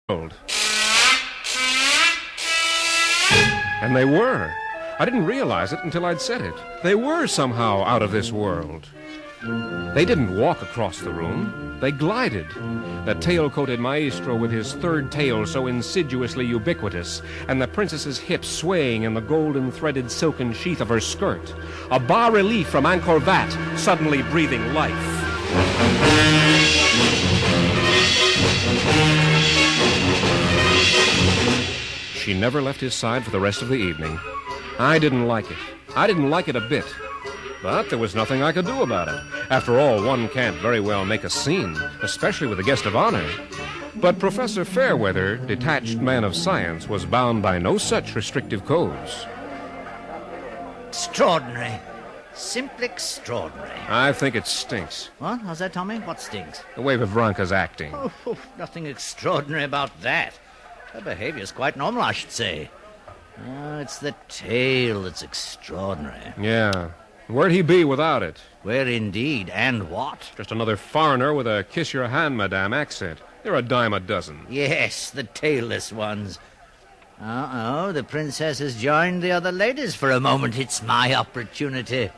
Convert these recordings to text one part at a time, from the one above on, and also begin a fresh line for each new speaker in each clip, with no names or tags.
world. And they were. I didn't realize it until I'd said it. They were somehow out of this world. They didn't walk across the room. They glided. The tail-coated maestro with his third tail so insidiously ubiquitous, and the princess's hips swaying in the golden-threaded silken sheath of her skirt. A bas-relief from Angkor Wat, suddenly breathing life. She never left his side for the rest of the evening. I didn't like it. I didn't like it a bit. But there was nothing I could do about it. After all, one can't very well make a scene, especially with a guest of honor. But Professor Fairweather, detached man of science, was bound by no such restrictive codes.
Extraordinary. Simply extraordinary.
I think it stinks.
What? How's that, Tommy? What stinks?
The way Vivranka's acting.
Oh, nothing extraordinary about that. Her behavior's quite normal, I should say. Oh, it's the tail that's extraordinary.
Yeah. Where'd he be without it?
Where indeed, and what?
Just another foreigner with a kiss-your-hand, madame accent. They're a dime a dozen.
Yes, the tailless ones. Uh-oh, the princess has joined the other ladies for a moment. It's my opportunity.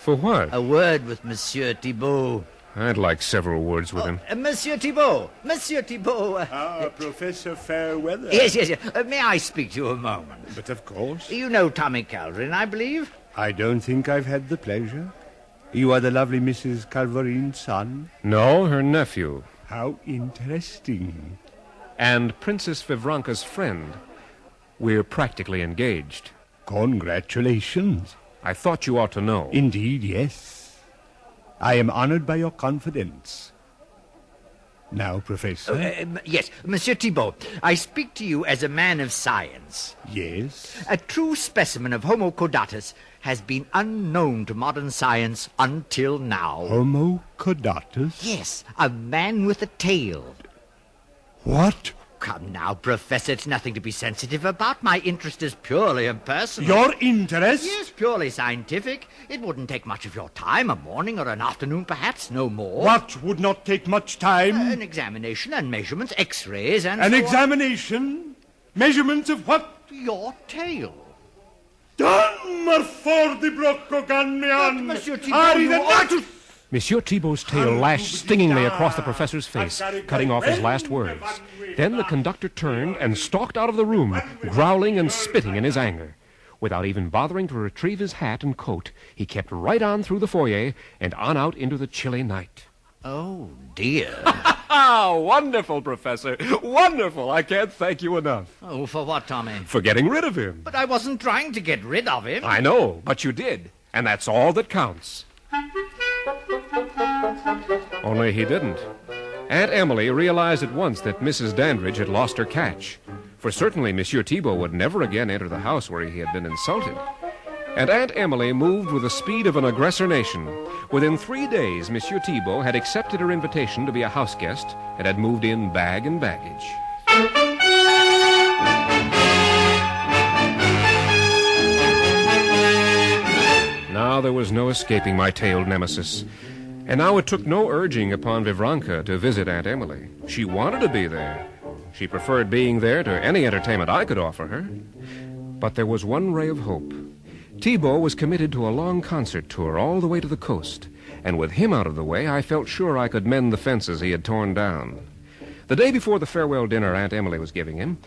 For what?
A word with Monsieur Thibault.
I'd like several words with him.
Monsieur Thibault. Monsieur Thibault.
Professor Fairweather.
Yes. May I speak to you a moment?
But of course.
You know Tommy Calvin, I believe?
I don't think I've had the pleasure. You are the lovely Mrs. Calverine's son?
No, her nephew.
How interesting.
And Princess Vivranka's friend. We're practically engaged.
Congratulations.
I thought you ought to know.
Indeed, yes. I am honored by your confidence. Now, Professor.
Yes, Monsieur Thibault, I speak to you as a man of science.
Yes?
A true specimen of Homo caudatus has been unknown to modern science until now.
Homo caudatus?
Yes, a man with a tail.
What?
Come now, Professor, it's nothing to be sensitive about. My interest is purely impersonal.
Your interest?
Yes, purely scientific. It wouldn't take much of your time, a morning or an afternoon, perhaps, no more.
What would not take much time?
An examination and measurements, x-rays and
An
so
examination? Measurements of what?
Your tail.
Dammar for the brocco ganmian!
Monsieur Thibault,
Monsieur Thibault's tail lashed stingingly across the professor's face, cutting off his last words. Then the conductor turned and stalked out of the room, growling and spitting in his anger. Without even bothering to retrieve his hat and coat, he kept right on through the foyer and on out into the chilly night.
Oh, dear.
Wonderful, Professor. Wonderful. I can't thank you enough.
Oh, for what, Tommy?
For getting rid of him.
But I wasn't trying to get rid of him.
I know, but you did. And that's all that counts. Only he didn't. Aunt Emily realized at once that Mrs. Dandridge had lost her catch. For certainly Monsieur Thibault would never again enter the house where he had been insulted. And Aunt Emily moved with the speed of an aggressor nation. Within 3 days, Monsieur Thibault had accepted her invitation to be a house guest and had moved in bag and baggage. Now there was no escaping my tailed nemesis. And now it took no urging upon Vivranka to visit Aunt Emily. She wanted to be there. She preferred being there to any entertainment I could offer her. But there was one ray of hope. Thibault was committed to a long concert tour all the way to the coast, and with him out of the way, I felt sure I could mend the fences he had torn down. The day before the farewell dinner Aunt Emily was giving him,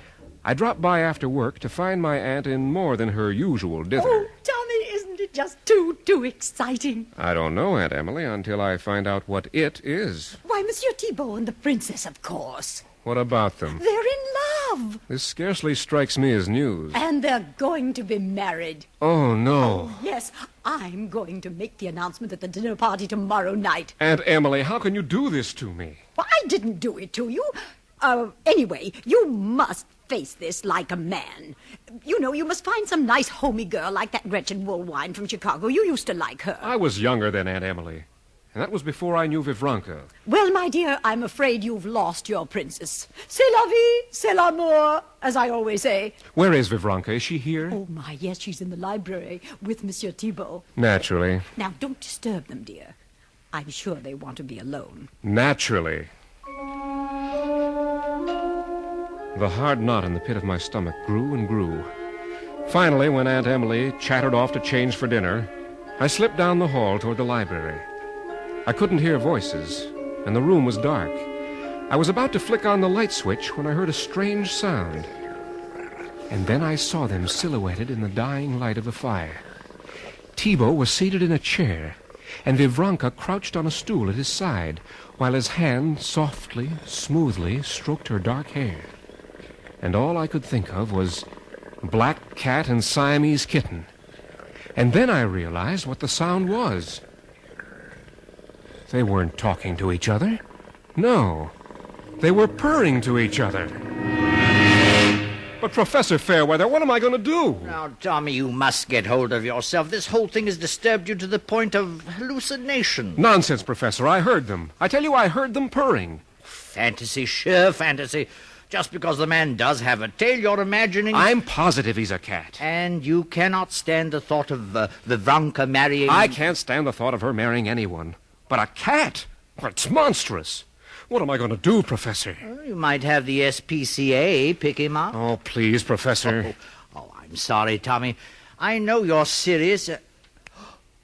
I dropped by after work to find my aunt in more than her usual dither.
Oh, Tommy, isn't it just too exciting?
I don't know, Aunt Emily, until I find out what it is.
Why, Monsieur Thibault and the princess, of course.
What about them?
They're in love.
This scarcely strikes me as news.
And they're going to be married.
Oh, no.
Yes, I'm going to make the announcement at the dinner party tomorrow night.
Aunt Emily, how can you do this to me?
Well, I didn't do it to you. Anyway, you must face this like a man. You know, you must find some nice homey girl like that Gretchen Woolwine from Chicago. You used to like her.
I was younger than Aunt Emily. And that was before I knew Vivranka.
Well, my dear, I'm afraid you've lost your princess. C'est la vie, c'est l'amour, as I always say.
Where is Vivranka? Is she here?
Oh, my, yes, she's in the library with Monsieur Thibault.
Naturally.
Now, don't disturb them, dear. I'm sure they want to be alone.
Naturally. The hard knot in the pit of my stomach grew and grew. Finally, when Aunt Emily chattered off to change for dinner, I slipped down the hall toward the library. I couldn't hear voices, and the room was dark. I was about to flick on the light switch when I heard a strange sound. And then I saw them silhouetted in the dying light of the fire. Thibault was seated in a chair, and Vivranka crouched on a stool at his side, while his hand softly, smoothly stroked her dark hair. And all I could think of was black cat and Siamese kitten. And then I realized what the sound was. They weren't talking to each other. No, they were purring to each other. But, Professor Fairweather, what am I going to do?
Now, Tommy, you must get hold of yourself. This whole thing has disturbed you to the point of hallucination.
Nonsense, Professor. I heard them. I tell you, I heard them purring.
Fantasy, sheer fantasy. Just because the man does have a tail, you're imagining...
I'm positive he's a cat.
And you cannot stand the thought of Vivranka marrying...
I can't stand the thought of her marrying anyone. But a cat? It's monstrous. What am I going to do, Professor?
Well, you might have the SPCA pick him up.
Oh, please, Professor.
Oh, I'm sorry, Tommy. I know you're serious.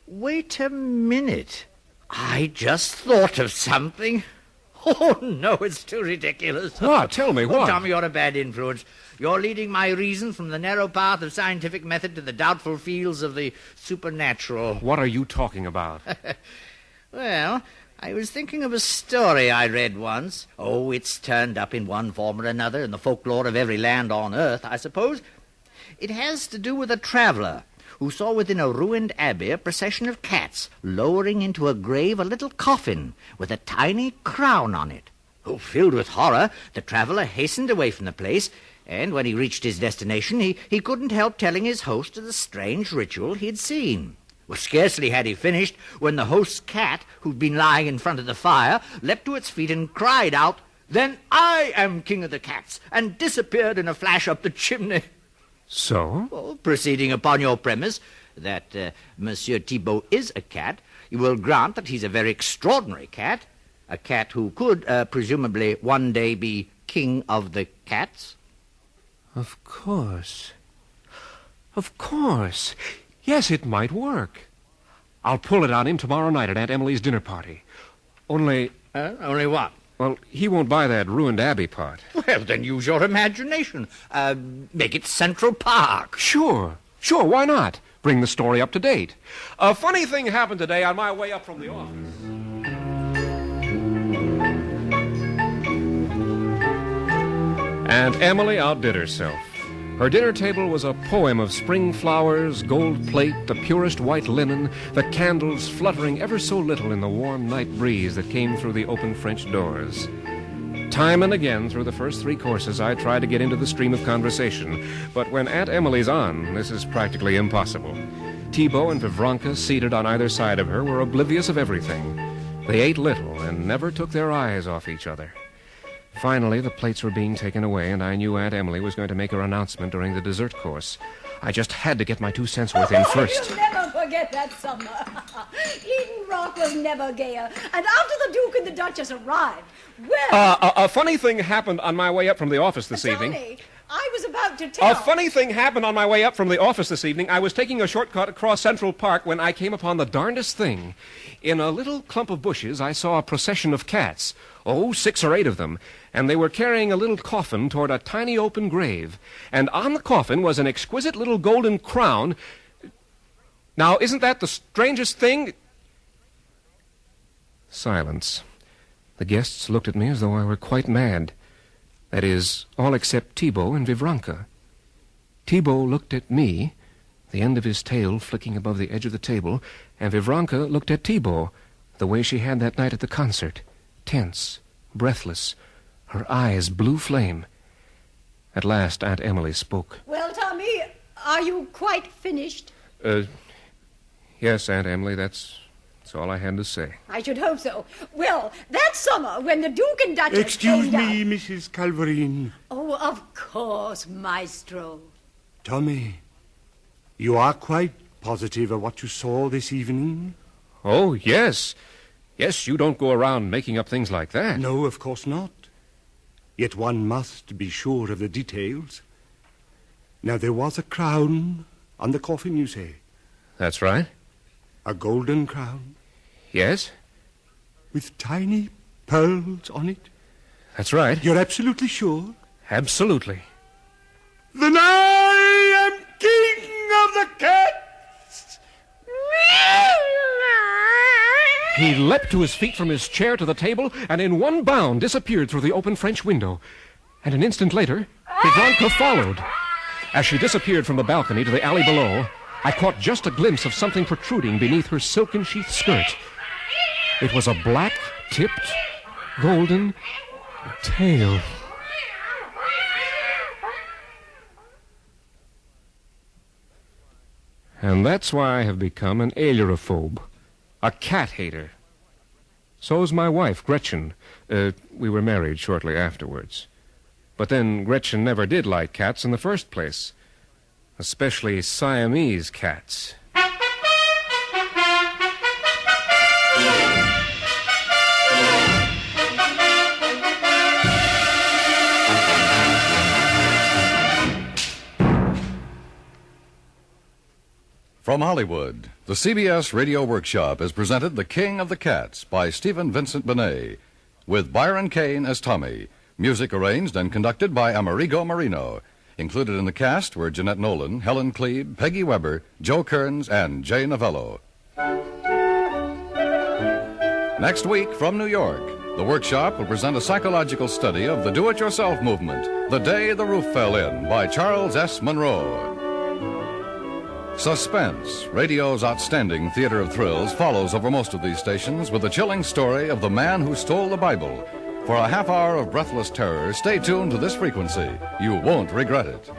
Wait a minute. I just thought of something. Oh, no, it's too ridiculous.
What? Tell me, what?
Oh, Tommy, you're a bad influence. You're leading my reason from the narrow path of scientific method to the doubtful fields of the supernatural.
What are you talking about?
Well, I was thinking of a story I read once. Oh, it's turned up in one form or another in the folklore of every land on earth, I suppose. It has to do with a traveller who saw within a ruined abbey a procession of cats lowering into a grave a little coffin with a tiny crown on it. Oh, filled with horror, the traveller hastened away from the place, and when he reached his destination, he couldn't help telling his host of the strange ritual he'd seen. Well, scarcely had he finished when the host's cat, who'd been lying in front of the fire, leapt to its feet and cried out, "Then I am king of the cats," and disappeared in a flash up the chimney.
So?
Well, proceeding upon your premise that Monsieur Thibault is a cat, you will grant that he's a very extraordinary cat, a cat who could, presumably, one day be king of the cats?
Of course. Of course. Yes, it might work. I'll pull it on him tomorrow night at Aunt Emily's dinner party. Only...
Only what?
Well, he won't buy that ruined abbey part.
Well, then use your imagination. Make it Central Park.
Sure, why not? Bring the story up to date. A funny thing happened today on my way up from the office. Aunt Emily outdid herself. Her dinner table was a poem of spring flowers, gold plate, the purest white linen, the candles fluttering ever so little in the warm night breeze that came through the open French doors. Time and again through the first 3 courses I tried to get into the stream of conversation, but when Aunt Emily's on, this is practically impossible. Thibault and Vivranka, seated on either side of her, were oblivious of everything. They ate little and never took their eyes off each other. Finally, the plates were being taken away, and I knew Aunt Emily was going to make her announcement during the dessert course. I just had to get my 2 cents worth in first.
You'll never forget that summer. Eden Rock was never gayer. And after the Duke and the Duchess arrived, well...
A funny thing happened on my way up from the office this evening.
Tony, I was about to tell...
A funny thing happened on my way up from the office this evening. I was taking a shortcut across Central Park when I came upon the darndest thing. In a little clump of bushes, I saw a procession of cats. 6 or 8 of them. And they were carrying a little coffin toward a tiny open grave. And on the coffin was an exquisite little golden crown. Now, isn't that the strangest thing? Silence. The guests looked at me as though I were quite mad. That is, all except Thibault and Vivranka. Thibault looked at me, the end of his tail flicking above the edge of the table, and Vivranka looked at Thibault, the way she had that night at the concert, tense, breathless, her eyes blue flame. At last, Aunt Emily spoke.
Well, Tommy, are you quite finished?
Yes, Aunt Emily, that's all I had to say.
I should hope so. Well, that summer, when the Duke and Duchess
Excuse
came down...
me, Mrs. Calverine.
Oh, of course, Maestro.
Tommy, you are quite positive of what you saw this evening?
Oh, yes. Yes, you don't go around making up things like that.
No, of course not. Yet one must be sure of the details. Now, there was a crown on the coffin, you say?
That's right.
A golden crown
Yes?
with tiny pearls on it?
That's right.
You're absolutely sure?
Absolutely.
Then I am king of the cats!
He leapt to his feet from his chair to the table and in one bound disappeared through the open French window. And an instant later, Vigranka followed. As she disappeared from the balcony to the alley below, I caught just a glimpse of something protruding beneath her silken-sheathed skirt. It was a black-tipped, golden tail. And that's why I have become an ailurophobe, a cat hater. So's my wife, Gretchen. We were married shortly afterwards. But then Gretchen never did like cats in the first place, especially Siamese cats.
From Hollywood, the CBS Radio Workshop has presented The King of the Cats by Stephen Vincent Benet, with Byron Kane as Tommy, music arranged and conducted by Amerigo Marino. Included in the cast were Jeanette Nolan, Helen Klebe, Peggy Weber, Joe Kearns, and Jay Novello. Next week, from New York, the workshop will present a psychological study of the do-it-yourself movement, The Day the Roof Fell In, by Charles S. Monroe. Suspense, radio's outstanding theater of thrills, follows over most of these stations with the chilling story of the man who stole the Bible. For a half hour of breathless terror, stay tuned to this frequency. You won't regret it.